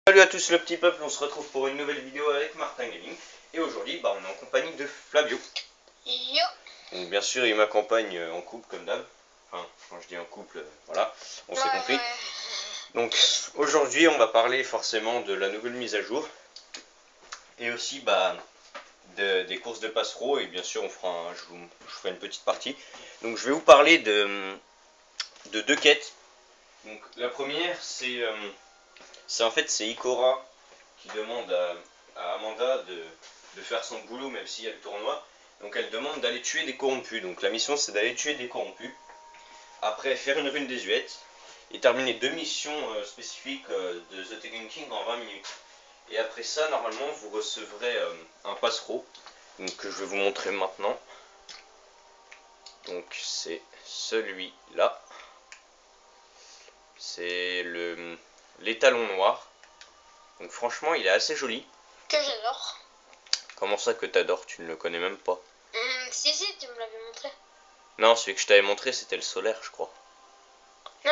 Salut à tous le petit peuple, on se retrouve pour une nouvelle vidéo avec Martin Gaming. Et aujourd'hui, on est en compagnie de Flavio. Yo. Donc bien sûr, il m'accompagne en couple comme d'hab. Enfin, quand je dis en couple, voilà, on s'est compris. Ouais. Donc aujourd'hui, on va parler forcément de la nouvelle mise à jour. Et aussi des courses de passereau. Et bien sûr, je ferai une petite partie. Donc je vais vous parler de deux quêtes. Donc la première, c'est Ikora qui demande à Amanda de faire son boulot même s'il y a le tournoi. Donc elle demande d'aller tuer des corrompus. Donc la mission c'est d'aller tuer des corrompus. Après faire une rune désuète et terminer deux missions spécifiques de The Taken King en 20 minutes. Et après ça normalement vous recevrez un passereau donc, que je vais vous montrer maintenant. Donc c'est celui-là. C'est l'étalon noir. Donc franchement il est assez joli. Que j'adore. Comment ça que t'adores? Tu ne le connais même pas? Si, tu me l'avais montré. Non, celui que je t'avais montré, c'était le solaire, je crois. Non,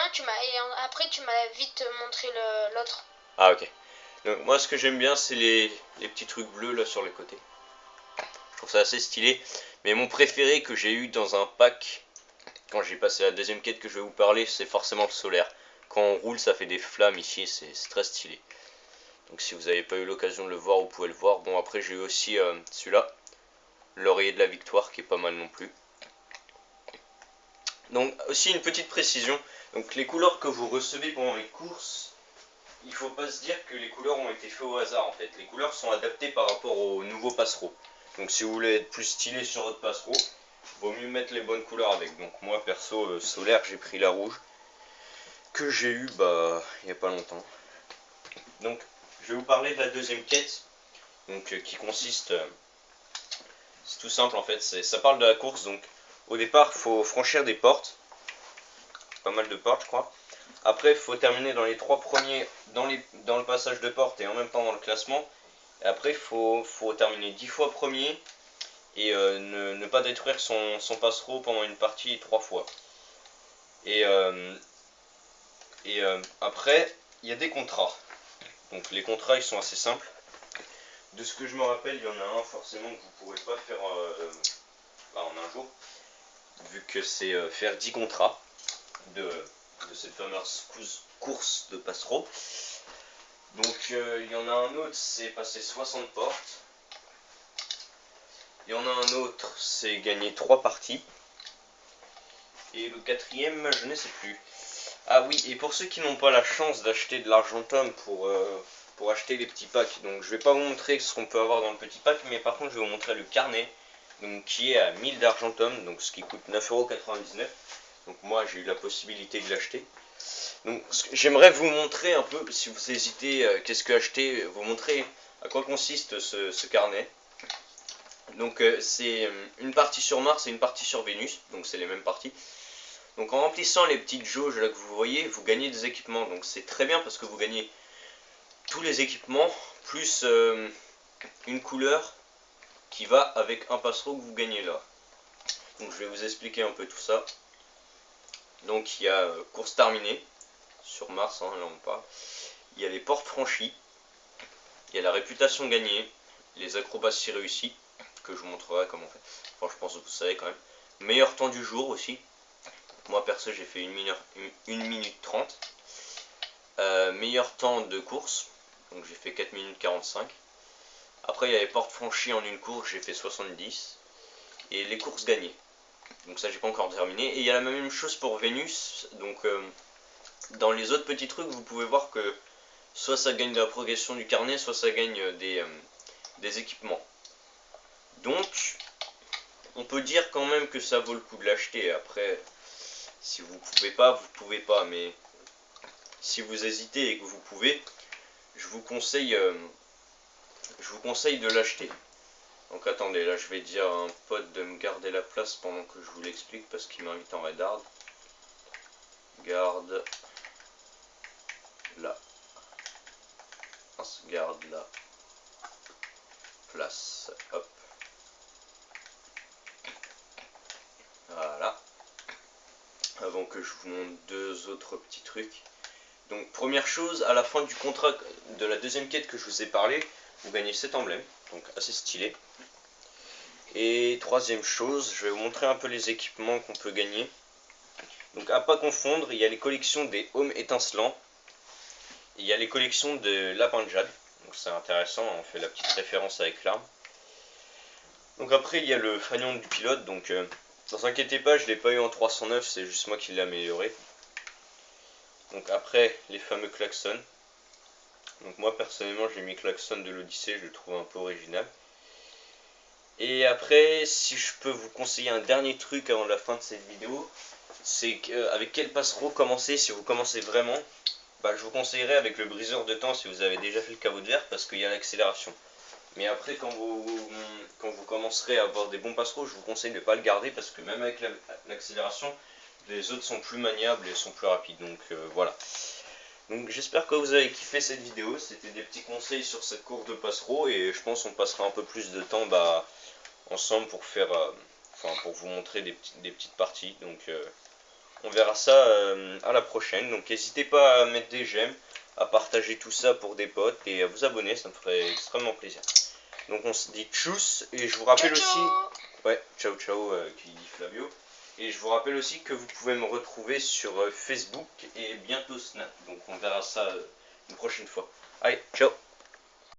après tu m'as vite montré l'autre. Ah, ok. Donc, moi, ce que j'aime bien, c'est les petits trucs bleus là sur les côtés. Je trouve ça assez stylé. Mais mon préféré que j'ai eu dans un pack, quand j'ai passé la deuxième quête que je vais vous parler, c'est forcément le solaire. Quand on roule, ça fait des flammes ici, c'est très stylé. Donc, si vous n'avez pas eu l'occasion de le voir, vous pouvez le voir. Bon, après, j'ai eu aussi celui-là, l'oreiller de la victoire, qui est pas mal non plus. Donc, aussi une petite précision. Donc, les couleurs que vous recevez pendant les courses, il faut pas se dire que les couleurs ont été faites au hasard en fait. Les couleurs sont adaptées par rapport au nouveau passereau. Donc si vous voulez être plus stylé sur votre passereau, vaut mieux mettre les bonnes couleurs avec. Donc moi perso solaire j'ai pris la rouge que j'ai eu il n'y a pas longtemps. Donc je vais vous parler de la deuxième quête. Donc qui consiste, c'est tout simple en fait, ça parle de la course. Donc au départ il faut franchir des portes, pas mal de portes je crois. Après il faut terminer dans les trois premiers dans le passage de porte et en même temps dans le classement. Et après, il faut terminer 10 fois premier et ne pas détruire son passereau pendant une partie 3 fois. Et, après, il y a des contrats. Donc les contrats, ils sont assez simples. De ce que je me rappelle, il y en a un forcément que vous ne pourrez pas faire en un jour, vu que c'est faire 10 contrats de cette fameuse course de passereau. Donc il y en a un autre, c'est passer 60 portes. Il y en a un autre, c'est gagner 3 parties. Et le quatrième, je ne sais plus. Ah oui, et pour ceux qui n'ont pas la chance d'acheter de l'argentum pour acheter les petits packs, donc je vais pas vous montrer ce qu'on peut avoir dans le petit pack, mais par contre je vais vous montrer le carnet, donc qui est à 1000 d'argentum, donc ce qui coûte 9,99€. Donc moi j'ai eu la possibilité de l'acheter. Donc j'aimerais vous montrer un peu, si vous hésitez, qu'est-ce que acheter, vous montrer à quoi consiste ce carnet. Donc c'est une partie sur Mars et une partie sur Vénus, donc c'est les mêmes parties. Donc en remplissant les petites jauges là que vous voyez, vous gagnez des équipements. Donc c'est très bien parce que vous gagnez tous les équipements, plus une couleur qui va avec un passereau que vous gagnez là. Donc je vais vous expliquer un peu tout ça. Donc il y a course terminée, sur Mars, là on parle. Il y a les portes franchies, il y a la réputation gagnée, les acrobaties réussies, que je vous montrerai comment on fait. Enfin je pense que vous savez quand même. Meilleur temps du jour aussi. Moi perso j'ai fait 1 minute 30. Meilleur temps de course, donc j'ai fait 4 minutes 45. Après il y a les portes franchies en une course, j'ai fait 70. Et les courses gagnées, donc ça j'ai pas encore terminé. Et il y a la même chose pour Vénus, donc dans les autres petits trucs vous pouvez voir que soit ça gagne de la progression du carnet, soit ça gagne des équipements. Donc on peut dire quand même que ça vaut le coup de l'acheter. Après si vous pouvez pas, mais si vous hésitez et que vous pouvez, je vous conseille de l'acheter. Donc attendez, là je vais dire à un pote de me garder la place pendant que je vous l'explique parce qu'il m'invite en raidard. Garde la place. Hop. Voilà. Avant que je vous montre deux autres petits trucs. Donc première chose, à la fin du contrat de la deuxième quête que je vous ai parlé, vous gagnez cet emblème, donc assez stylé. Et troisième chose, je vais vous montrer un peu les équipements qu'on peut gagner. Donc à pas confondre, il y a les collections des Hommes étincelants. Il y a les collections de Lapin de Jade. Donc c'est intéressant, on fait la petite référence avec l'arme. Donc après il y a le fanion du pilote, donc ne vous inquiétez pas, je l'ai pas eu en 309, c'est juste moi qui l'ai amélioré. Donc après les fameux klaxons. Donc moi personnellement j'ai mis klaxon de l'Odyssée, je le trouve un peu original. Et après, si je peux vous conseiller un dernier truc avant la fin de cette vidéo, c'est avec quel passereau commencer si vous commencez vraiment. Bah, je vous conseillerais avec le briseur de temps si vous avez déjà fait le caveau de verre parce qu'il y a l'accélération. Mais après, quand vous commencerez à avoir des bons passereaux, je vous conseille de ne pas le garder parce que même avec l'accélération, les autres sont plus maniables et sont plus rapides. Donc voilà. Donc j'espère que vous avez kiffé cette vidéo. C'était des petits conseils sur cette course de passereau et je pense qu'on passera un peu plus de temps ensemble pour faire, pour vous montrer des petites parties. Donc on verra ça à la prochaine. Donc n'hésitez pas à mettre des j'aime, à partager tout ça pour des potes et à vous abonner, ça me ferait extrêmement plaisir. Donc on se dit tchuss et je vous rappelle Ciao, aussi, ciao. ouais, ciao ciao qui dit Flavio. Et je vous rappelle aussi que vous pouvez me retrouver sur Facebook et bientôt Snap. Donc on verra ça une prochaine fois. Allez, ciao.